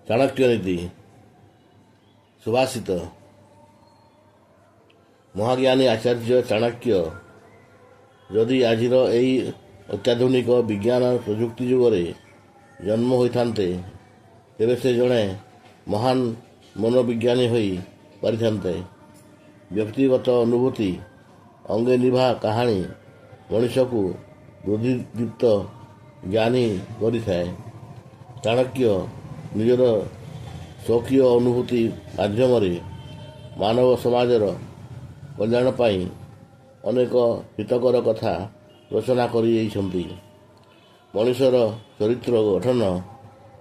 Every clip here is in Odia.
ଚାଣକ୍ୟ ନୀତି ସୁଭାଷିତ। ମହାଜ୍ଞାନୀ ଆଚାର୍ଯ୍ୟ ଚାଣକ୍ୟ ଯଦି ଆଜିର ଏହି ଅତ୍ୟାଧୁନିକ ବିଜ୍ଞାନ ପ୍ରଯୁକ୍ତି ଯୁଗରେ ଜନ୍ମ ହୋଇଥାନ୍ତେ, ତେବେ ସେ ଜଣେ ମହାନ ମନୋବିଜ୍ଞାନୀ ହୋଇ ପାରିଥାନ୍ତେ। ବ୍ୟକ୍ତିଗତ ଅନୁଭୂତି, ଅଙ୍ଗେ ନିଭା କାହାଣୀ ମଣିଷକୁ ବୁଦ୍ଧିଦୀପ୍ତ ଜ୍ଞାନୀ କରିଥାଏ। ଚାଣକ୍ୟ ନିଜର ସ୍ୱକୀୟ ଅନୁଭୂତି ମାଧ୍ୟମରେ ମାନବ ସମାଜର କଲ୍ୟାଣ ପାଇଁ ଅନେକ ହିତକର କଥା ରଚନା କରିଯାଇଛନ୍ତି। ମଣିଷର ଚରିତ୍ର ଗଠନ,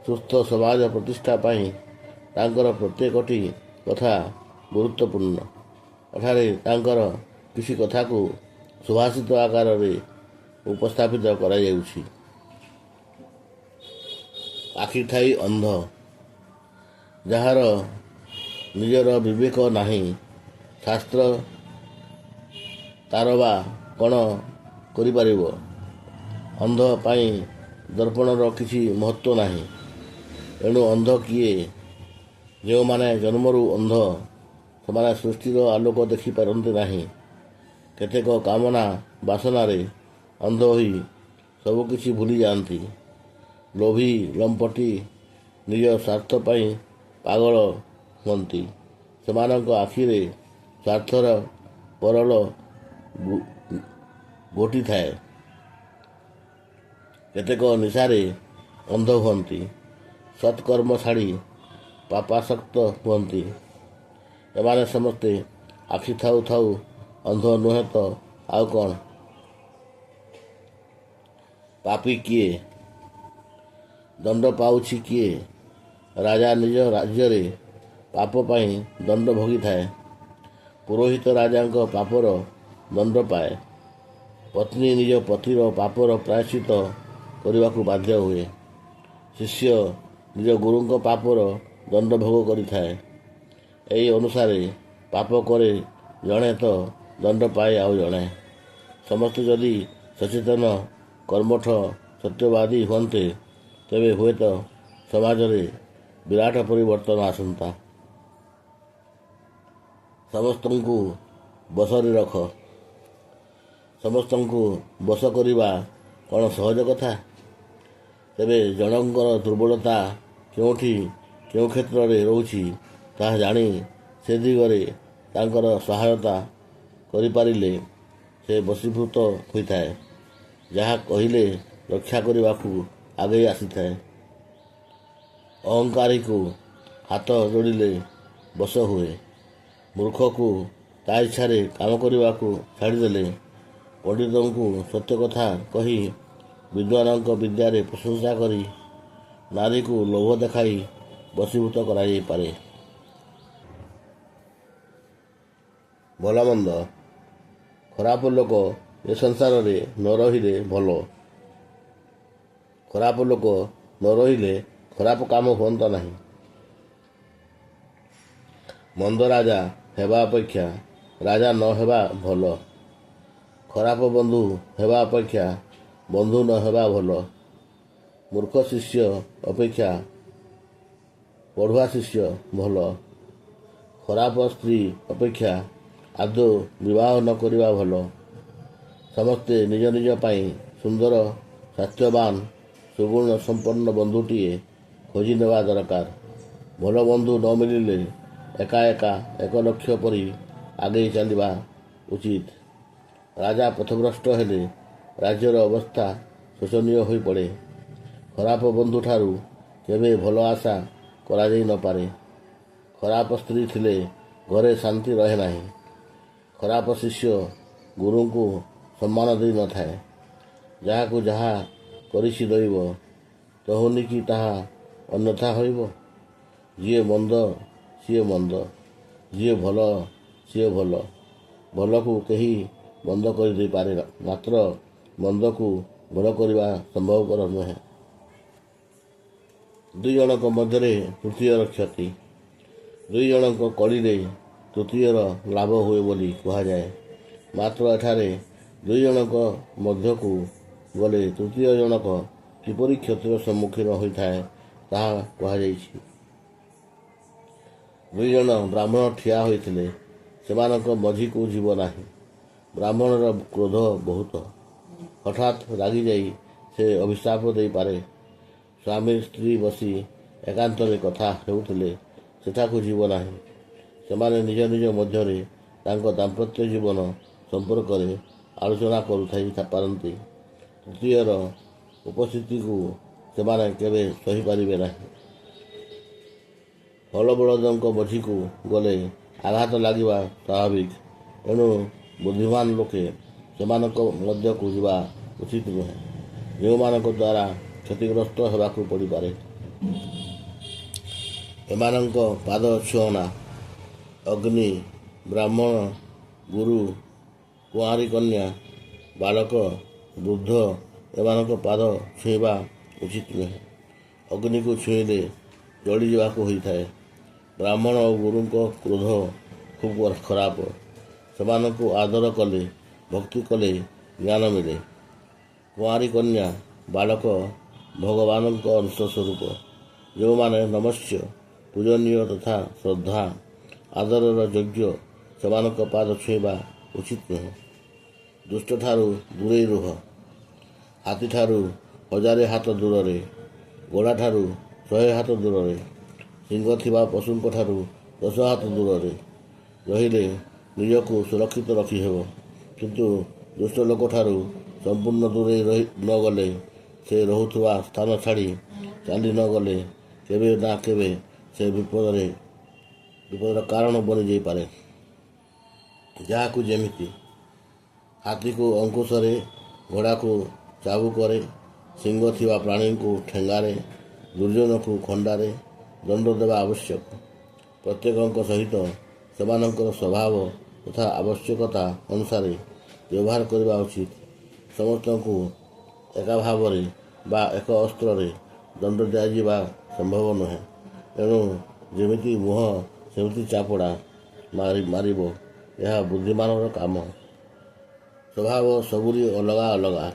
ସୁସ୍ଥ ସମାଜ ପ୍ରତିଷ୍ଠା ପାଇଁ ତାଙ୍କର ପ୍ରତ୍ୟେକଟି କଥା ଗୁରୁତ୍ୱପୂର୍ଣ୍ଣ। ଏଠାରେ ତାଙ୍କର କିଛି କଥାକୁ ସୁଭାଷିତ ଆକାରରେ ଉପସ୍ଥାପିତ କରାଯାଉଛି। ଆଖି ଥାଇ ଅନ୍ଧ, ଯାହାର ନିଜର ବିବେକ ନାହିଁ, ଶାସ୍ତ୍ର ତାର ବା କ'ଣ କରିପାରିବ? ଅନ୍ଧ ପାଇଁ ଦର୍ପଣର କିଛି ମହତ୍ତ୍ୱ ନାହିଁ। ଏଣୁ ଅନ୍ଧ କିଏ? ଯେଉଁମାନେ ଜନ୍ମରୁ ଅନ୍ଧ, ସେମାନେ ସୃଷ୍ଟିର ଆଲୋକ ଦେଖିପାରନ୍ତି ନାହିଁ। କେତେକ କାମନା ବାସନାରେ ଅନ୍ଧ ହୋଇ ସବୁକିଛି ଭୁଲି ଯାଆନ୍ତି। ଲୋଭୀ ଲମ୍ପଟି ନିଜ ସ୍ୱାର୍ଥ ପାଇଁ ପାଗଳ ହୁଅନ୍ତି। ସେମାନଙ୍କ ଆଖିରେ ସ୍ୱାର୍ଥର ପରଳ ଘୋଟିଥାଏ। କେତେକ ନିଶାରେ ଅନ୍ଧ ହୁଅନ୍ତି, ସତ୍କର୍ମ ଛାଡ଼ି ପାପାସକ୍ତ ହୁଅନ୍ତି। ଏମାନେ ସମସ୍ତେ ଆଖି ଥାଉ ଥାଉ ଅନ୍ଧ ନୁହେଁ ତ ଆଉ କ'ଣ? ପାପୀ କିଏ? ଦଣ୍ଡ ପାଉଛି କିଏ? ରାଜା ନିଜ ରାଜ୍ୟରେ ପାପ ପାଇଁ ଦଣ୍ଡ ଭୋଗିଥାଏ। ପୁରୋହିତ ରାଜାଙ୍କ ପାପର ଦଣ୍ଡ ପାଏ। ପତ୍ନୀ ନିଜ ପତିର ପାପର ପ୍ରାୟଶ୍ଚିତ କରିବାକୁ ବାଧ୍ୟ ହୁଏ। ଶିଷ୍ୟ ନିଜ ଗୁରୁଙ୍କ ପାପର ଦଣ୍ଡ ଭୋଗ କରିଥାଏ। ଏହି ଅନୁସାରେ ପାପ କରେ ଜଣେ ତ ଦଣ୍ଡ ପାଏ ଆଉ ଜଣେ। ସମସ୍ତେ ଯଦି ସଚେତନ, କର୍ମଠ, ସତ୍ୟବାଦୀ ହୁଅନ୍ତେ, ତେବେ ହୁଏତ ସମାଜରେ ବିରାଟ ପରିବର୍ତ୍ତନ ଆସନ୍ତା। ସମସ୍ତଙ୍କୁ ବଶରେ ରଖ। ସମସ୍ତଙ୍କୁ ବଶ କରିବା କ'ଣ ସହଜ କଥା? ତେବେ ଜଣଙ୍କର ଦୁର୍ବଳତା କେଉଁଠି, କେଉଁ କ୍ଷେତ୍ରରେ ରହୁଛି, ତାହା ଜାଣି ସେ ଦିଗରେ ତାଙ୍କର ସହାୟତା କରିପାରିଲେ ସେ ବଶୀଭୂତ ହୋଇଥାଏ। ଯାହା କହିଲେ ରକ୍ଷା କରିବାକୁ ଆଗେଇ ଆସିଥାଏ। ଅହଙ୍କାରୀକୁ ହାତ ଯୋଡ଼ିଲେ ବଶ ହୁଏ। ମୂର୍ଖକୁ ତା ଇଚ୍ଛାରେ କାମ କରିବାକୁ ଛାଡ଼ିଦେଲେ, ପଣ୍ଡିତଙ୍କୁ ସତ୍ୟ କଥା କହି, ବିଦ୍ୱାନଙ୍କ ବିଦ୍ୟାରେ ପ୍ରଶଂସା କରି, ନାରୀକୁ ଲୋଭ ଦେଖାଇ ବଶୀଭୂତ କରାଯାଇପାରେ। ଭଲମନ୍ଦ, ଖରାପ ଲୋକ ଏ ସଂସାରରେ ନ ରହିଲେ ଭଲ। ଖରାପ ଲୋକ ନ ରହିଲେ ଖରାପ କାମ ହୁଅନ୍ତା ନାହିଁ। ମନ୍ଦ ରାଜା ହେବା ଅପେକ୍ଷା ରାଜା ନ ହେବା ଭଲ। ଖରାପ ବନ୍ଧୁ ହେବା ଅପେକ୍ଷା ବନ୍ଧୁ ନ ହେବା ଭଲ। ମୂର୍ଖ ଶିଷ୍ୟ ଅପେକ୍ଷା ପଢ଼ୁଆ ଶିଷ୍ୟ ଭଲ। ଖରାପ ସ୍ତ୍ରୀ ଅପେକ୍ଷା ଆଦୌ ବିବାହ ନ କରିବା ଭଲ। ସମସ୍ତେ ନିଜ ନିଜ ପାଇଁ ସୁନ୍ଦର, ସ୍ୱାସ୍ଥ୍ୟବାନ, ସୁଗୁଣ ସମ୍ପନ୍ନ ବନ୍ଧୁଟିଏ ଖୋଜି ନେବା ଦରକାର। ଭଲ ବନ୍ଧୁ ନ ମିଳିଲେ ଏକା ଏକା ଏକ ଲକ୍ଷ୍ୟ ପରି ଆଗେଇ ଚାଲିବା ଉଚିତ। ରାଜା ପଥଭ୍ରଷ୍ଟ ହେଲେ ରାଜ୍ୟର ଅବସ୍ଥା ଶୋଚନୀୟ ହୋଇପଡ଼େ। ଖରାପ ବନ୍ଧୁଠାରୁ କେବେ ଭଲ ଆଶା କରାଯାଇ ନପାରେ। ଖରାପ ସ୍ତ୍ରୀ ଥିଲେ ଘରେ ଶାନ୍ତି ରହେ ନାହିଁ। ଖରାପ ଶିଷ୍ୟ ଗୁରୁଙ୍କୁ ସମ୍ମାନ ଦେଇନଥାଏ। ଯାହାକୁ ଯାହା କରିଛି ଦଇବ, ତହୁନି କି ତାହା ଅନ୍ୟଥା ହୋଇବ। ଯିଏ ମନ୍ଦ ସିଏ ମନ୍ଦ, ଯିଏ ଭଲ ସିଏ ଭଲ। ଭଲକୁ କେହି ମନ୍ଦ କରିଦେଇପାରେ, ମାତ୍ର ମନ୍ଦକୁ ଭଲ କରିବା ସମ୍ଭବପର ନୁହେଁ। ଦୁଇ ଜଣଙ୍କ ମଧ୍ୟରେ ତୃତୀୟର କ୍ଷତି। ଦୁଇ ଜଣଙ୍କ କଳିରେ ତୃତୀୟର ଲାଭ ହୁଏ ବୋଲି କୁହାଯାଏ। ମାତ୍ର ଏଠାରେ ଦୁଇ ଜଣଙ୍କ ମଧ୍ୟକୁ ଗଲେ ତୃତୀୟ ଜଣକ କିପରି କ୍ଷତିର ସମ୍ମୁଖୀନ ହୋଇଥାଏ, ତାହା କୁହାଯାଇଛି। ଦୁଇ ଜଣ ବ୍ରାହ୍ମଣ ଠିଆ ହୋଇଥିଲେ। ସେମାନଙ୍କ ମଝିକୁ ଯିବ ନାହିଁ। ବ୍ରାହ୍ମଣର କ୍ରୋଧ ବହୁତ। ହଠାତ୍ ରାଗିଯାଇ ସେ ଅଭିଶାପ ଦେଇପାରେ। ସ୍ୱାମୀ ସ୍ତ୍ରୀ ବସି ଏକାନ୍ତରେ କଥା ହେଉଥିଲେ ସେଠାକୁ ଯିବ ନାହିଁ। ସେମାନେ ନିଜ ନିଜ ମଧ୍ୟରେ ତାଙ୍କ ଦାମ୍ପତ୍ୟ ଜୀବନ ସମ୍ପର୍କରେ ଆଲୋଚନା କରୁଥାଇ ପାରନ୍ତି। ତୃତୀୟର ଉପସ୍ଥିତିକୁ ସେମାନେ କେବେ ସହିପାରିବେ ନାହିଁ। ହଳବଳଦଙ୍କ ମଝିକୁ ଗଲେ ଆଘାତ ଲାଗିବା ସ୍ୱାଭାବିକ। ଏଣୁ ବୁଦ୍ଧିମାନ ଲୋକେ ସେମାନଙ୍କ ମଧ୍ୟକୁ ଯିବା ଉଚିତ ନୁହେଁ, ଯେଉଁମାନଙ୍କ ଦ୍ୱାରା କ୍ଷତିଗ୍ରସ୍ତ ହେବାକୁ ପଡ଼ିପାରେ। ଏମାନଙ୍କ ପାଦ ଛୁଅଁନା। ଅଗ୍ନି, ବ୍ରାହ୍ମଣ, ଗୁରୁ, କୁଆଁରୀ କନ୍ୟା, ବାଳକ, ବୃଦ୍ଧ ଏମାନଙ୍କ ପାଦ ଛୁଇଁବା ଉଚିତ ନୁହେଁ। ଅଗ୍ନିକୁ ଛୁଇଁଲେ ଜଳିଯିବାକୁ ହୋଇଥାଏ। ବ୍ରାହ୍ମଣ ଓ ଗୁରୁଙ୍କ କ୍ରୋଧ ଖୁବ୍ ଖରାପ। ସେମାନଙ୍କୁ ଆଦର କଲେ, ଭକ୍ତି କଲେ ଜ୍ଞାନ ମିଳେ। କୁଆଁରୀ କନ୍ୟା, ବାଳକ ଭଗବାନଙ୍କ ଅଂଶ ସ୍ୱରୂପ। ଯେଉଁମାନେ ନମସ୍ୟ, ପୂଜନୀୟ ତଥା ଶ୍ରଦ୍ଧା ଆଦରର ଯୋଗ୍ୟ, ସେମାନଙ୍କ ପାଦ ଛୁଇଁବା ଉଚିତ ନୁହେଁ। ଦୁଷ୍ଟଠାରୁ ଦୂରେଇ ରୁହ। ହାତୀଠାରୁ 1000 ହାତ ଦୂରରେ, ଘୋଡ଼ାଠାରୁ 100 ହାତ ଦୂରରେ, ସିଂହ ଥିବା ପଶୁଙ୍କଠାରୁ 10 ହାତ ଦୂରରେ ରହିଲେ ନିଜକୁ ସୁରକ୍ଷିତ ରଖିହେବ। କିନ୍ତୁ ଦୁଷ୍ଟ ଲୋକଠାରୁ ସମ୍ପୂର୍ଣ୍ଣ ଦୂରେଇ ନ ଗଲେ, ସେ ରହୁଥିବା ସ୍ଥାନ ଛାଡ଼ି ଚାଲି ନ ଗଲେ କେବେ ନା କେବେ ସେ ବିପଦର କାରଣ ବନିଯାଇପାରେ। ଯାହାକୁ ଯେମିତି। ହାତୀକୁ ଅଙ୍କୁଶରେ, ଘୋଡ଼ାକୁ ଚାବୁକରେ, ସିଂହ ଥିବା ପ୍ରାଣୀଙ୍କୁ ଠେଙ୍ଗାରେ, ଦୁର୍ଜନକୁ ଖଣ୍ଡାରେ ଦଣ୍ଡ ଦେବା ଆବଶ୍ୟକ। ପ୍ରତ୍ୟେକଙ୍କ ସହିତ ସେମାନଙ୍କର ସ୍ୱଭାବ ତଥା ଆବଶ୍ୟକତା ଅନୁସାରେ ବ୍ୟବହାର କରିବା ଉଚିତ। ସମସ୍ତଙ୍କୁ ଏକା ଭାବରେ ବା ଏକ ଅସ୍ତ୍ରରେ ଦଣ୍ଡ ଦିଆଯିବା ସମ୍ଭବ ନୁହେଁ। ଏଣୁ ଯେମିତି ମୁହଁ ସେମିତି ଚାପୁଡ଼ା ମାରିବ, ଏହା ବୁଦ୍ଧିମାନର କାମ। ସ୍ୱଭାବ ସବୁରି ଅଲଗା ଅଲଗା।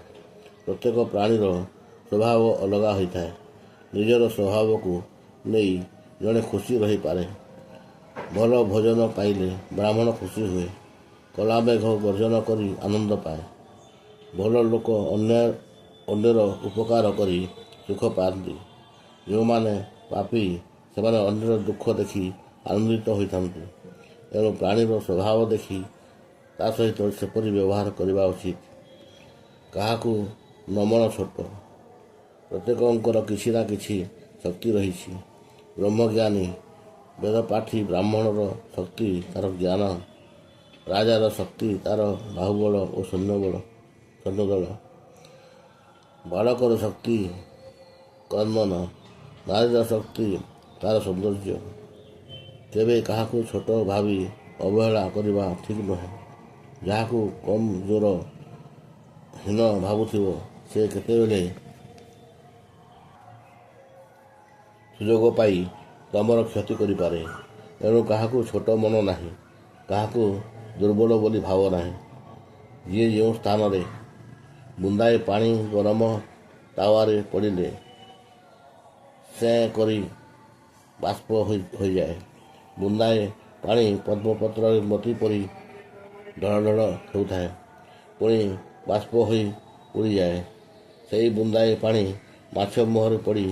ପ୍ରତ୍ୟେକ ପ୍ରାଣୀର ସ୍ୱଭାବ ଅଲଗା ହୋଇଥାଏ। ନିଜର ସ୍ୱଭାବକୁ ନେଇ ଜଣେ ଖୁସି ରହିପାରେ। ଭଲ ଭୋଜନ ପାଇଲେ ବ୍ରାହ୍ମଣ ଖୁସି ହୁଏ। କଳାମେଘ ଗର୍ଜନ କରି ଆନନ୍ଦ ପାଏ। ଭଲ ଲୋକ ଅନ୍ୟର ଉପକାର କରି ସୁଖ ପାଆନ୍ତି। ଯେଉଁମାନେ ପାପୀ, ସେମାନେ ଅନ୍ୟର ଦୁଃଖ ଦେଖି ଆନନ୍ଦିତ ହୋଇଥାନ୍ତି। ଏଣୁ ପ୍ରାଣୀର ସ୍ୱଭାବ ଦେଖି ତା ସହିତ ସେପରି ବ୍ୟବହାର କରିବା ଉଚିତ। କାହାକୁ ନମଣ ଛୋଟ। ପ୍ରତ୍ୟେକଙ୍କର କିଛି ନା କିଛି ଶକ୍ତି ରହିଛି। ବ୍ରହ୍ମଜ୍ଞାନୀ ବେଦପାଠୀ ବ୍ରାହ୍ମଣର ଶକ୍ତି ତା'ର ଜ୍ଞାନ, ରାଜାର ଶକ୍ତି ତା'ର ବାହୁବଳ ଓ ସୈନ୍ୟଦଳ, ବାଳକର ଶକ୍ତି କର୍ମନ, ନାରୀର ଶକ୍ତି ତା'ର ସୌନ୍ଦର୍ଯ୍ୟ। କେବେ କାହାକୁ ଛୋଟ ଭାବି ଅବହେଳା କରିବା ଠିକ୍ ନୁହେଁ। ଯାହାକୁ କମ୍ ଜୋର ହୀନ ଭାବୁଥିବ, ସେ କେତେବେଳେ ସୁଯୋଗ ପାଇ ତମର କ୍ଷତି କରିପାରେ। ଏଣୁ କାହାକୁ ଛୋଟ ମନ ନାହିଁ, କାହାକୁ ଦୁର୍ବଳ ବୋଲି ଭାବ ନାହିଁ। ଯିଏ ଯେଉଁ ସ୍ଥାନରେ ବୁନ୍ଦାଏ ପାଣି ଗରମ ତାୱାରେ ପଡ଼ିଲେ ସେଁ କରି ବାଷ୍ପ ହୋଇଯାଏ। ବୁନ୍ଦାଏ ପାଣି ପଦ୍ମପତ୍ରରେ ମୋତି ପରି ଢଳ ହେଉଥାଏ, ପୁଣି ବାଷ୍ପ ହୋଇ ଉଡ଼ିଯାଏ। ସେହି ବୁନ୍ଦାଏ ପାଣି ମାଛ ମୁହଁରେ ପଡ଼ି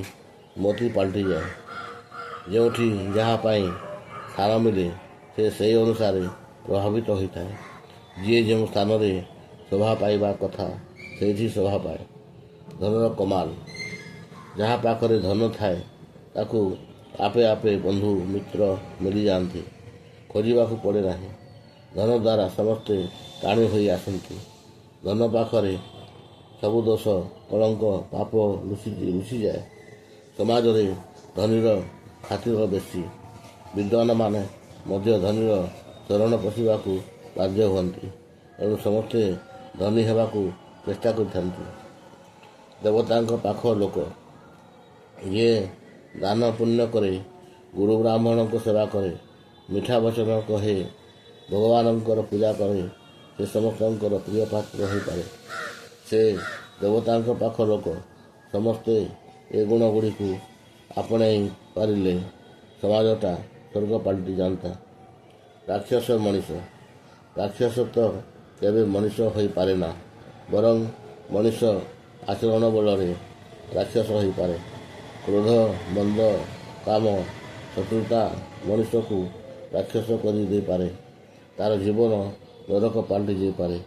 ମୋତି ପାଲଟିଯାଏ। ଯେଉଁଠି ଯାହା ପାଇଁ ସାର ମିଳେ, ସେ ସେହି ଅନୁସାରେ ପ୍ରଭାବିତ ହୋଇଥାଏ। ଯିଏ ଯେଉଁ ସ୍ଥାନରେ ଶୋଭା ପାଇବା କଥା, ସେଇଠି ଶୋଭା ପାଏ। ଧନର କମାଲ। ଯାହା ପାଖରେ ଧନ ଥାଏ, ତାକୁ ଆପେ ଆପେ ବନ୍ଧୁ ମିତ୍ର ମିଳିଯାଆନ୍ତି। ଖୋଜିବାକୁ ପଡ଼େ ନାହିଁ। ଧନ ଦ୍ୱାରା ସମସ୍ତେ ଟାଣି ହୋଇ ଆସନ୍ତି। ଧନ ପାଖରେ ସବୁ ଦୋଷ, କଳଙ୍କ, ପାପ ଲୁଚିଯାଏ। ସମାଜରେ ଧନୀର ଖାତିର ବେଶୀ। ବିଦ୍ୱାନମାନେ ମଧ୍ୟ ଧନୀର ଶରଣ ପଶିବାକୁ ବାଧ୍ୟ ହୁଅନ୍ତି। ଏଣୁ ସମସ୍ତେ ଧନୀ ହେବାକୁ ଚେଷ୍ଟା କରିଥାନ୍ତି। ଦେବତାଙ୍କ ପାଖ ଲୋକ। ଯିଏ ଦାନ ପୁଣ୍ୟ କରେ, ଗୁରୁ ବ୍ରାହ୍ମଣଙ୍କ ସେବା କରେ, ମିଠା ବଚନ କହେ, ଭଗବାନଙ୍କର ପୂଜା କରେ, ସେ ସମସ୍ତଙ୍କର ପ୍ରିୟ ପାତ୍ର ହୋଇପାରେ। ସେ ଦେବତାଙ୍କ ପାଖ ଲୋକ। ସମସ୍ତେ ଏ ଗୁଣଗୁଡ଼ିକୁ ଆପଣେଇ ପାରିଲେ ସମାଜଟା ସ୍ୱର୍ଗ ପାଲଟି ଯାଆନ୍ତା। ରାକ୍ଷସ ମଣିଷ। ରାକ୍ଷସ ତ କେବେ ମଣିଷ ହୋଇପାରେ ନା, ବରଂ ମଣିଷ ଆଚରଣ ବଳରେ ରାକ୍ଷସ ହୋଇପାରେ। କ୍ରୋଧ, ମନ୍ଦ, କାମ, ଶତ୍ରୁତା ମଣିଷକୁ ରାକ୍ଷସ କରି ଦେଇପାରେ। ତା'ର ଜୀବନ ନରକ ପାଲଟି ଯାଇପାରେ।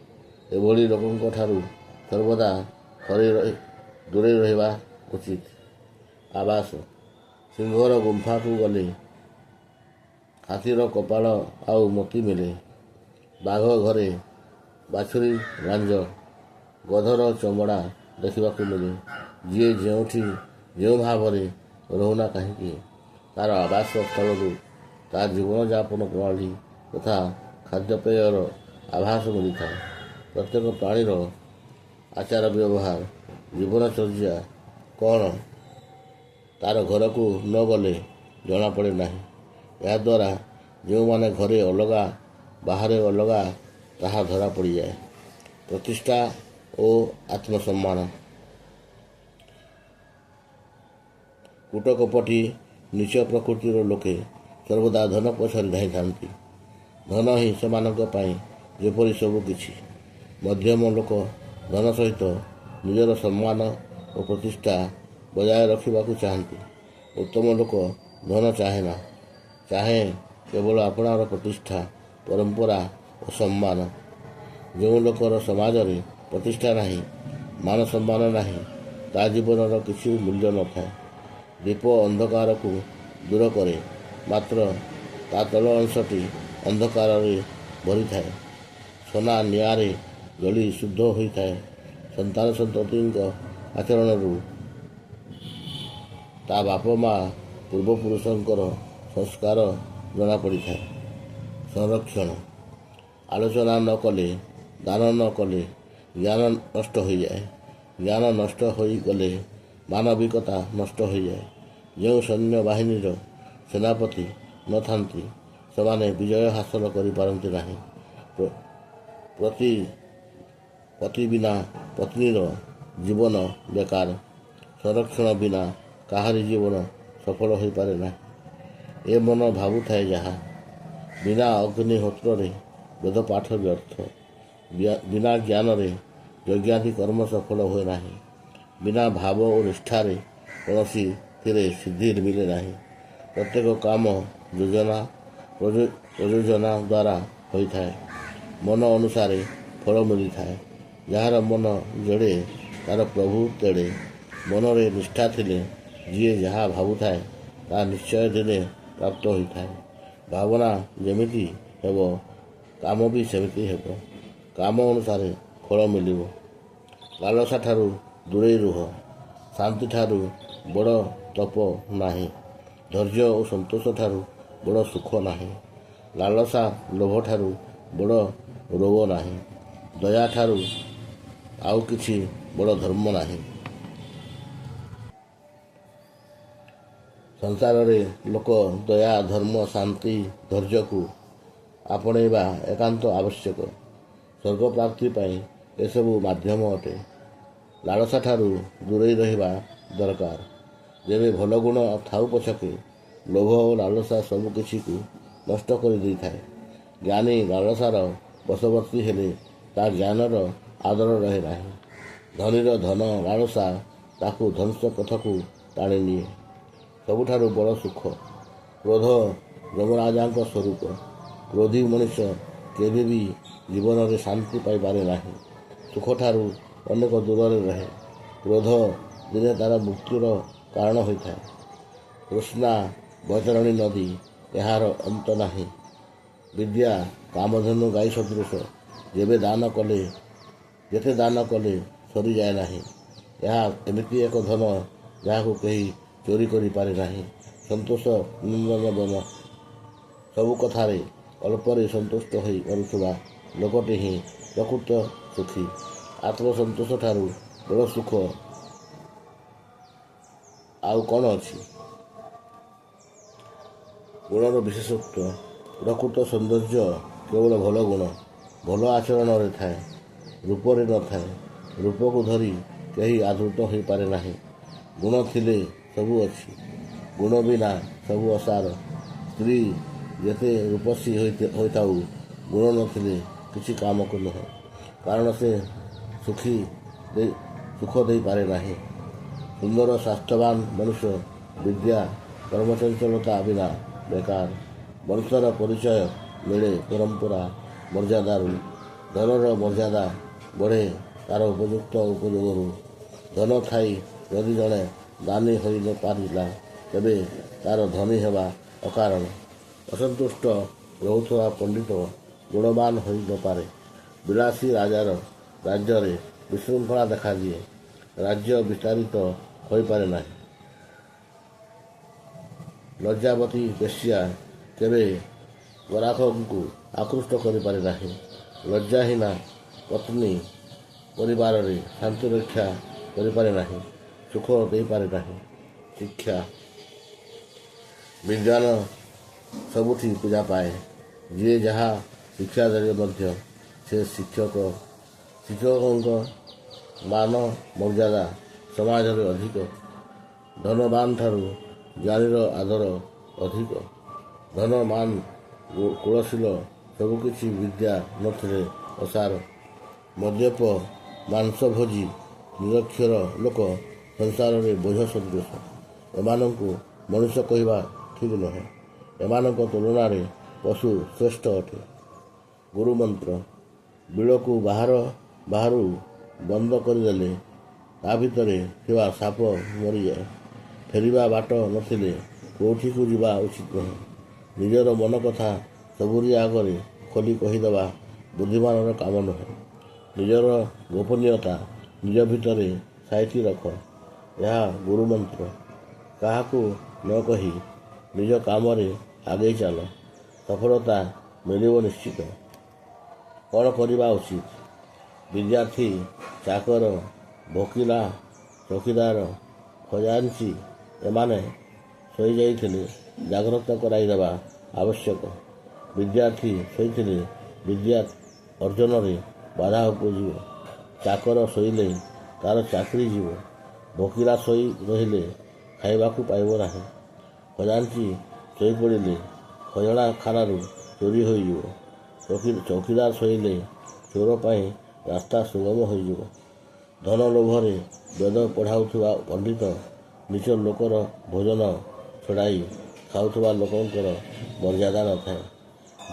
ଏଭଳି ଲୋକଙ୍କ ଠାରୁ ସର୍ବଦା ଦୂରେଇ ରହିବା ଉଚିତ। ଆବାସ। ସିଂହର ଗୁମ୍ଫାକୁ ଗଲେ ହାତୀର କପାଳ ଆଉ ମୋତି ମିଳେ। ବାଘ ଘରେ ବାଛୁରୀ ଲାଞ୍ଜ, ଗଧର ଚମଡ଼ା ଦେଖିବାକୁ ମିଳେ। ଯିଏ ଯେଉଁଠି ଯେଉଁ ଭାବରେ ରହୁନା କାହିଁକି, ତା'ର ଆବାସ ସ୍ଥଳରୁ ତା ଜୀବନଯାପନ ପ୍ରଣାଳୀ ତଥା ଖାଦ୍ୟପେୟର ଆଭାସ ମିଳିଥାଏ। ପ୍ରତ୍ୟେକ ପ୍ରାଣୀର ଆଚାର ବ୍ୟବହାର, ଜୀବନଚର୍ଯ୍ୟା କ'ଣ ତା'ର ଘରକୁ ନ ଗଲେ ଜଣାପଡ଼େ ନାହିଁ। ଏହାଦ୍ୱାରା ଯେଉଁମାନେ ଘରେ ଅଲଗା ବାହାରେ ଅଲଗା ତାହା ଧରା ପଡ଼ିଯାଏ। ପ୍ରତିଷ୍ଠା ଓ ଆତ୍ମସମ୍ମାନ। କୂଟକପଟି ନୀଚ ପ୍ରକୃତିର ଲୋକେ ସର୍ବଦା ଧନ ପଛରେ ଧାଇଁଥାନ୍ତି। ଧନ ହିଁ ସେମାନଙ୍କ ପାଇଁ ଯେପରି ସବୁ କିଛି। ମଧ୍ୟମ ଲୋକ ଧନ ସହିତ ନିଜର ସମ୍ମାନ ଓ ପ୍ରତିଷ୍ଠା ବଜାୟ ରଖିବାକୁ ଚାହାନ୍ତି। ଉତ୍ତମ ଲୋକ ଧନ ଚାହେଁନା, ଚାହେଁ କେବଳ ଆପଣାର ପ୍ରତିଷ୍ଠା, ପରମ୍ପରା ଓ ସମ୍ମାନ। ଯେଉଁ ଲୋକର ସମାଜରେ ପ୍ରତିଷ୍ଠା ନାହିଁ, ମାନ ସମ୍ମାନ ନାହିଁ, ତା ଜୀବନର କିଛି ମୂଲ୍ୟ ନଥାଏ। ଦୀପ ଅନ୍ଧକାରକୁ ଦୂର କରେ, ମାତ୍ର ତା ତଳ ଅଂଶଟି ଅନ୍ଧକାରରେ ଭରିଥାଏ। ସୋନା ନିଆଁରେ ଜଳି ଶୁଦ୍ଧ ହୋଇଥାଏ। ସନ୍ତାନ ସନ୍ତତିଙ୍କ ଆଚରଣରୁ ତା ବାପ ମା ପୂର୍ବପୁରୁଷଙ୍କର ସଂସ୍କାର ଜଣାପଡ଼ିଥାଏ। ସଂରକ୍ଷଣ। ଆଲୋଚନା ନ କଲେ, ଦାନ ନ କଲେ ଜ୍ଞାନ ନଷ୍ଟ ହୋଇଯାଏ। ଜ୍ଞାନ ନଷ୍ଟ ହୋଇଗଲେ ମାନବିକତା ନଷ୍ଟ ହୋଇଯାଏ। ଯେଉଁ ସୈନ୍ୟବାହିନୀର ସେନାପତି ନଥାନ୍ତି, ସେମାନେ ବିଜୟ ହାସଲ କରିପାରନ୍ତି ନାହିଁ। ପତି ବିନା ପତ୍ନୀର ଜୀବନ ବେକାର। ସଂରକ୍ଷଣ ବିନା କାହାରି ଜୀବନ ସଫଳ ହୋଇପାରେ ନାହିଁ। ଏ ମନ ଭାବୁଥାଏ ଯାହା, ବିନା ଅଗ୍ନିହୋତ୍ରରେ ବେଦପାଠ ବ୍ୟର୍ଥ। ବିନା ଜ୍ଞାନରେ ଯଜ୍ଞାଦି କର୍ମ ସଫଳ ହୁଏ ନାହିଁ। ବିନା ଭାବ ଓ ନିଷ୍ଠାରେ କୌଣସିଥିରେ ସିଦ୍ଧି ମିଳେ ନାହିଁ। ପ୍ରତ୍ୟେକ କାମ ପ୍ରଯୋଜନା ଦ୍ୱାରା ହୋଇଥାଏ। ମନ ଅନୁସାରେ ଫଳ ମିଳିଥାଏ। ଯାହାର ମନ ଯେଡ଼େ ତା'ର ପ୍ରଭୁ ତେଡ଼େ। ମନରେ ନିଷ୍ଠା ଥିଲେ ଯିଏ ଯାହା ଭାବୁଥାଏ ତାହା ନିଶ୍ଚୟ ଦିନେ ପ୍ରାପ୍ତ ହୋଇଥାଏ। ଭାବନା ଯେମିତି ହେବ, କାମ ବି ସେମିତି ହେବ। କାମ ଅନୁସାରେ ଫଳ ମିଳିବ। ଲାଲସା ଠାରୁ ଦୂରେଇ ରୁହ। ଶାନ୍ତିଠାରୁ ବଡ଼ ତପ ନାହିଁ। ଧୈର୍ଯ୍ୟ ଓ ସନ୍ତୋଷ ଠାରୁ ବଡ଼ ସୁଖ ନାହିଁ। ଲାଲସା ଲୋଭଠାରୁ ବଡ଼ ରୋଗ ନାହିଁ। ଦୟା ଠାରୁ ଆଉ କିଛି ବଡ଼ ଧର୍ମ ନାହିଁ। ସଂସାରରେ ଲୋକ ଦୟା, ଧର୍ମ, ଶାନ୍ତି, ଧୈର୍ଯ୍ୟକୁ ଆପଣେଇବା ଏକାନ୍ତ ଆବଶ୍ୟକ। ସ୍ୱର୍ଗ ପ୍ରାପ୍ତି ପାଇଁ ଏସବୁ ମାଧ୍ୟମ ଅଟେ। ଲାଳସାଠାରୁ ଦୂରେଇ ରହିବା ଦରକାର। ଯେବେ ଭଲ ଗୁଣ ଥାଉ ପଛକେ, ଲୋଭ ଓ ଲାଳସା ସବୁ କିଛିକୁ ନଷ୍ଟ କରିଦେଇଥାଏ। ଜ୍ଞାନୀ ଲାଳସାର ବଶବର୍ତ୍ତୀ ହେଲେ ତା ଜ୍ଞାନର ଆଦର ରହେ ନାହିଁ। ଧନୀର ଧନ ଲାଳସା ତାକୁ ଧ୍ୱଂସ ପଥକୁ ଟାଣିନିଏ। ସବୁଠାରୁ ବଡ଼ ସୁଖ। କ୍ରୋଧ ଯମରାଜାଙ୍କ ସ୍ୱରୂପ। କ୍ରୋଧୀ ମଣିଷ କେବେ ବି ଜୀବନରେ ଶାନ୍ତି ପାଇପାରେ ନାହିଁ। ସୁଖଠାରୁ ଅନେକ ଦୂରରେ ରହେ। କ୍ରୋଧ ଦିନେ ତା'ର ମୃତ୍ୟୁର କାରଣ ହୋଇଥାଏ। ତୃଷ୍ଣା ବୈତରଣୀ ନଦୀ, ଏହାର ଅନ୍ତ ନାହିଁ। ବିଦ୍ୟା କାମଧେନୁ ଗାଈ ସଦୃଶ। ଯେତେ ଦାନ କଲେ ସରିଯାଏ ନାହିଁ। ଏହା ଏମିତି ଏକ ଧନ ଯାହାକୁ କେହି ଚୋରି କରିପାରେ ନାହିଁ। ସନ୍ତୋଷ ନନ୍ଦନବନ। ସବୁ କଥାରେ ଅଳ୍ପରେ ସନ୍ତୁଷ୍ଟ ହୋଇ ପାରୁଥିବା ଲୋକଟି ହିଁ ପ୍ରକୃତ ସୁଖୀ। ଆତ୍ମସନ୍ତୋଷ ଠାରୁ ବଡ଼ ସୁଖ ଆଉ କ'ଣ ଅଛି? ଗୁଣର ବିଶେଷତ୍ୱ। ପ୍ରକୃତ ସୌନ୍ଦର୍ଯ୍ୟ କେବଳ ଭଲ ଗୁଣ, ଭଲ ଆଚରଣରେ ଥାଏ, ରୂପରେ ନଥାଏ। ରୂପକୁ ଧରି କେହି ଆଦୃତ ହୋଇପାରେ ନାହିଁ। ଗୁଣ ଥିଲେ ସବୁ ଅଛି, ଗୁଣ ବିନା ସବୁ ଅସାର। ସ୍ତ୍ରୀ ଯେତେ ରୂପସୀ ହୋଇଥାଉ, ଗୁଣ ନଥିଲେ କିଛି କାମକୁ ନୁହେଁ, କାରଣ ସେ ସୁଖ ଦେଇପାରେ ନାହିଁ। ସୁନ୍ଦର ସ୍ୱାସ୍ଥ୍ୟବାନ ମନୁଷ୍ୟ ବିଦ୍ୟା କର୍ମଚଞ୍ଚଳତା ବିନା ବେକାର। ବଂଶର ପରିଚୟ ମିଳେ ପରମ୍ପରା ମର୍ଯ୍ୟାଦାରୁ। ଧନର ମର୍ଯ୍ୟାଦା ବଢ଼େ ତା'ର ଉପଯୁକ୍ତ ଉପଯୋଗରୁ। ଧନ ଥାଇ ଯଦି ଜଣେ ଦାନୀ ହୋଇ ନ ପାରିଲା, ତେବେ ତା'ର ଧନୀ ହେବା ଅକାରଣ। ଅସନ୍ତୁଷ୍ଟ ରହୁଥିବା ପଣ୍ଡିତ ଗୁଣବାନ ହୋଇ ନପାରେ। ବିଳାସୀ ରାଜ୍ୟରେ ବିଶୃଙ୍ଖଳା ଦେଖାଦିଏ। ରାଜ୍ୟ ବିସ୍ତାରିତ ହୋଇପାରେ ନାହିଁ। ଲଜ୍ଜାବତୀ ବେଶ୍ୟା କେବେ ଗରାଖଙ୍କୁ ଆକୃଷ୍ଟ କରିପାରେ ନାହିଁ। ଲଜ୍ଜାହୀନା ପତ୍ନୀ ପରିବାରରେ ଶାନ୍ତି ରକ୍ଷା କରିପାରେ ନାହିଁ, ସୁଖ ଦେଇପାରେ ନାହିଁ। ଶିକ୍ଷା ବିଜ୍ଞାନ ସବୁଠି ପୂଜା ପାଏ। ଯିଏ ଯାହା ଶିକ୍ଷା ଦେଲେ ମଧ୍ୟ ସେ ଶିକ୍ଷକଙ୍କ ମାନ ମର୍ଯ୍ୟାଦା ସମାଜରେ ଅଧିକ। ଧନବାନଠାରୁ ଜ୍ଞାନୀର ଆଦର ଅଧିକ। ଧନ ମାନ କୁଳଶୀଳ ସବୁକିଛି ବିଦ୍ୟା ନଥିଲେ ଅସାର। ମଦ୍ୟପ ମାଂସଭୋଜୀ ନିରକ୍ଷର ଲୋକ ସଂସାରରେ ବୋଝ ସଦୃଶ। ଏମାନଙ୍କୁ ମଣିଷ କହିବା ଠିକ୍ ନୁହେଁ। ଏମାନଙ୍କ ତୁଳନାରେ ପଶୁ ଶ୍ରେଷ୍ଠ ଅଟେ। ଗୁରୁମନ୍ତ୍ର ବିଳକୁ ବାହାରୁ ବନ୍ଦ କରିଦେଲେ ତା ଭିତରେ ଥିବା ସାପ ମରିଯାଏ। ଫେରିବା ବାଟ ନଥିଲେ କେଉଁଠିକୁ ଯିବା ଉଚିତ ନୁହେଁ। ନିଜର ମନ କଥା ସବୁରି ଆଗରେ ଖୋଲି କହିଦେବା ବୁଦ୍ଧିମାନର କାମ ନୁହେଁ। ନିଜର ଗୋପନୀୟତା ନିଜ ଭିତରେ ସାଇତି ରଖ, ଏହା ଗୁରୁମନ୍ତ୍ର। କାହାକୁ ନ କହି ନିଜ କାମରେ ଆଗେଇ ଚାଲ, ସଫଳତା ମିଳିବ ନିଶ୍ଚିତ। କ'ଣ କରିବା ଉଚିତ? ବିଦ୍ୟାର୍ଥୀ, ଚାକର, ଭୋକିଲା, ଚୌକିଦାର, ଖଜାଞ୍ଚି ଏମାନେ ଶୋଇଯାଇଥିଲେ ଜାଗ୍ରତ କରାଇଦେବା ଆବଶ୍ୟକ। ବିଦ୍ୟାର୍ଥୀ ଶୋଇଥିଲେ ବିଦ୍ୟା ଅର୍ଜନରେ ବାଧା ଉପୁଜିବ। ଚାକର ଶୋଇଲେ ତା'ର ଚାକିରି ଯିବ। ଭୋକିଲା ଶୋଇ ରହିଲେ ଖାଇବାକୁ ପାଇବ ନାହିଁ। ଖଜାଞ୍ଚି ଶୋଇପଡ଼ିଲେ ଖଜଣାଖାନାରୁ ଚୋରି ହୋଇଯିବ। ଚୌକିଦାର ଶୋଇଲେ ଚୋର ପାଇଁ ରାସ୍ତା ସୁଗମ ହୋଇଯିବ। ଧନ ଲୋଭରେ ବେଦ ପଢ଼ାଉଥିବା ପଣ୍ଡିତ ନିଜ ଲୋକର ଭୋଜନ ଛଡ଼ାଇ ଖାଉଥିବା ଲୋକଙ୍କର ମର୍ଯ୍ୟାଦା ନଥାଏ।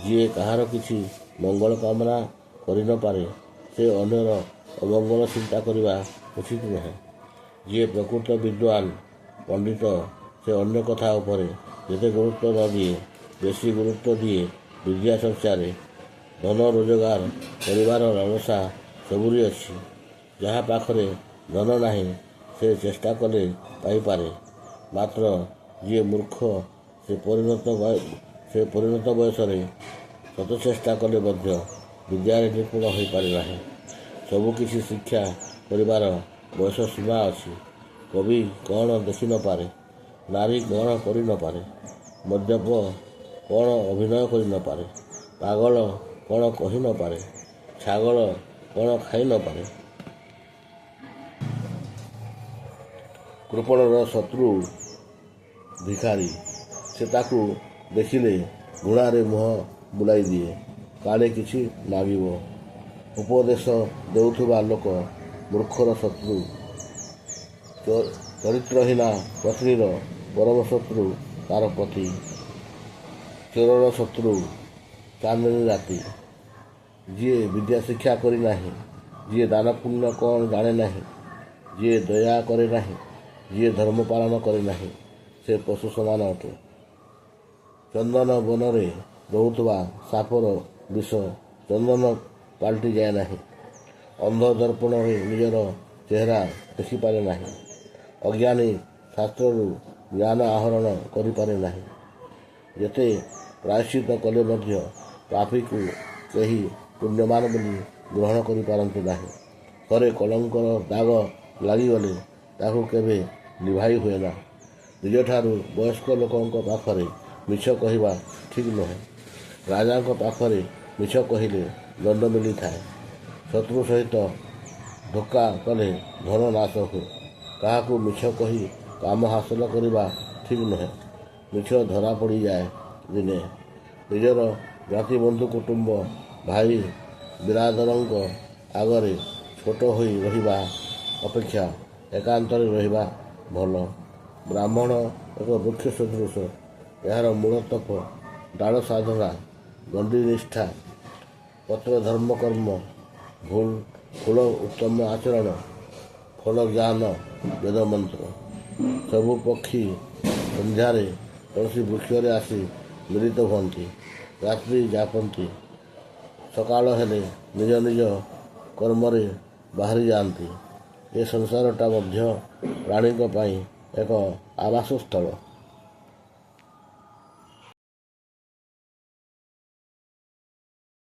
ଯିଏ କାହାର କିଛି ମଙ୍ଗଳ କାମନା କରିନପାରେ, ସେ ଅନ୍ୟର ଅମଙ୍ଗଳ ଚିନ୍ତା କରିବା ଉଚିତ ନୁହେଁ। ଯିଏ ପ୍ରକୃତ ବିଦ୍ୱାନ ପଣ୍ଡିତ, ସେ ଅନ୍ୟ କଥା ଉପରେ ଯେତେ ଗୁରୁତ୍ୱ ନ ଦିଏ, ବେଶୀ ଗୁରୁତ୍ୱ ଦିଏ ବିଦ୍ୟା ଚର୍ଚ୍ଚାରେ। ଧନ ରୋଜଗାର କରିବାର ଲାଳସା ସବୁରି ଅଛି। ଯାହା ପାଖରେ ଧନ ନାହିଁ, ସେ ଚେଷ୍ଟା କଲେ ପାଇପାରେ। ମାତ୍ର ଯିଏ ମୂର୍ଖ, ସେ ପରିଣତ ବୟସରେ ଶତ ଚେଷ୍ଟା କଲେ ମଧ୍ୟ ବିଦ୍ୟାରେ ନିପୁଣ ହୋଇପାରେ ନାହିଁ। ସବୁକିଛି ଶିକ୍ଷା କରିବାର ବୟସ ସୀମା ଅଛି। କବି କ'ଣ ଦେଖି ନପାରେ, ନାରୀ କ'ଣ କରି ନପାରେ, ମଦ୍ୟପ କ'ଣ ଅଭିନୟ କରି ନପାରେ, ପାଗଳ କ'ଣ କହି ନପାରେ, ଛାଗଳ କ'ଣ ଖାଇ ନପାରେ। କୃପଣର ଶତ୍ରୁ ଭିଖାରୀ। ସେ ତାକୁ ଦେଖିଲେ ଘୃଣାରେ ମୁହଁ ବୁଲାଇ ଦିଏ। କାଳେ କିଛି ମାଗିବ। ଉପଦେଶ ଦେଉଥିବା ଲୋକ ମୂର୍ଖର ଶତ୍ରୁ। ଚରିତ୍ରହୀନା ପତ୍ନୀର ପରମ ଶତ୍ରୁ ତା'ର ପତି। ଚୋରର ଶତ୍ରୁ ଚାନ୍ଦିନୀ ରାତି। ଯିଏ ବିଦ୍ୟା ଶିକ୍ଷା କରି ନାହିଁ, ଯିଏ ଦାନ ପୁଣ୍ୟ କ'ଣ ଜାଣେ ନାହିଁ, ଯିଏ ଦୟା କରେ ନାହିଁ, ଯିଏ ଧର୍ମ ପାଳନ କରେ ନାହିଁ, ସେ ପଶୁ ସମାନ ଅଟେ। ଚନ୍ଦନ ବନରେ ରହୁଥିବା ସାପର ବିଷ ଚନ୍ଦନ ପାଲଟିଯାଏ ନାହିଁ। ଅନ୍ଧ ଦର୍ପଣରେ ନିଜର ଚେହେରା ଦେଖିପାରେ ନାହିଁ। ଅଜ୍ଞାନୀ ଶାସ୍ତ୍ରରୁ ଜ୍ଞାନ ଆହରଣ କରିପାରେ ନାହିଁ। ଯେତେ ପ୍ରାୟଶ୍ଚିତ କଲେ ମଧ୍ୟ ପାପୀକୁ କେହି ପୁଣ୍ୟମାନ ବୋଲି ଗ୍ରହଣ କରିପାରନ୍ତି ନାହିଁ। ଥରେ କଳଙ୍କର ଦାଗ ଲାଗିଗଲେ ତାକୁ କେବେ ଲିଭାଇ ହୁଏନା। ନିଜଠାରୁ ବୟସ୍କ ଲୋକଙ୍କ ପାଖରେ ମିଛ କହିବା ଠିକ୍ ନୁହେଁ। ରାଜାଙ୍କ ପାଖରେ ମିଛ କହିଲେ ଦଣ୍ଡ ମିଳିଥାଏ। ଶତ୍ରୁ ସହିତ ଧୋକା କଲେ ଧନ ନାଶ ହୁଏ। କାହାକୁ ମିଛ କହି କାମ ହାସଲ କରିବା ଠିକ୍ ନୁହେଁ। ମିଛ ଧରା ପଡ଼ିଯାଏ ଦିନେ ନିଜର ଜାତି ବନ୍ଧୁ କୁଟୁମ୍ବ ଭାଇ ବିରାଦରଙ୍କ ଆଗରେ ଛୋଟ ହୋଇ ରହିବା ଅପେକ୍ଷା ଏକାନ୍ତରେ ରହିବା ଭଲ। ବ୍ରାହ୍ମଣ ଏକ ବୃକ୍ଷ ସଦୃଶ। ଏହାର ମୂଳ ତପ, ଡାଳ ସାଧନା, ଗଣ୍ଡି ନିଷ୍ଠା, ପତ୍ର ଧର୍ମ କର୍ମ, ଫୁଲ ଉତ୍ତମ ଆଚରଣ, ଫଳ ଜ୍ଞାନ, ବେଦମନ୍ତ୍ର। ସବୁ ପକ୍ଷୀ ସନ୍ଧ୍ୟାରେ କୌଣସି ବୃକ୍ଷରେ ଆସି ମିଳିତ ହୁଅନ୍ତି, ରାତ୍ରି ଯାପନ୍ତି, ସକାଳ ହେଲେ ନିଜ ନିଜ କର୍ମରେ ବାହାରି ଯାଆନ୍ତି। ଏ ସଂସାରଟା ମଧ୍ୟ ପ୍ରାଣୀଙ୍କ ପାଇଁ ଏକ ଆବାସସ୍ଥଳ।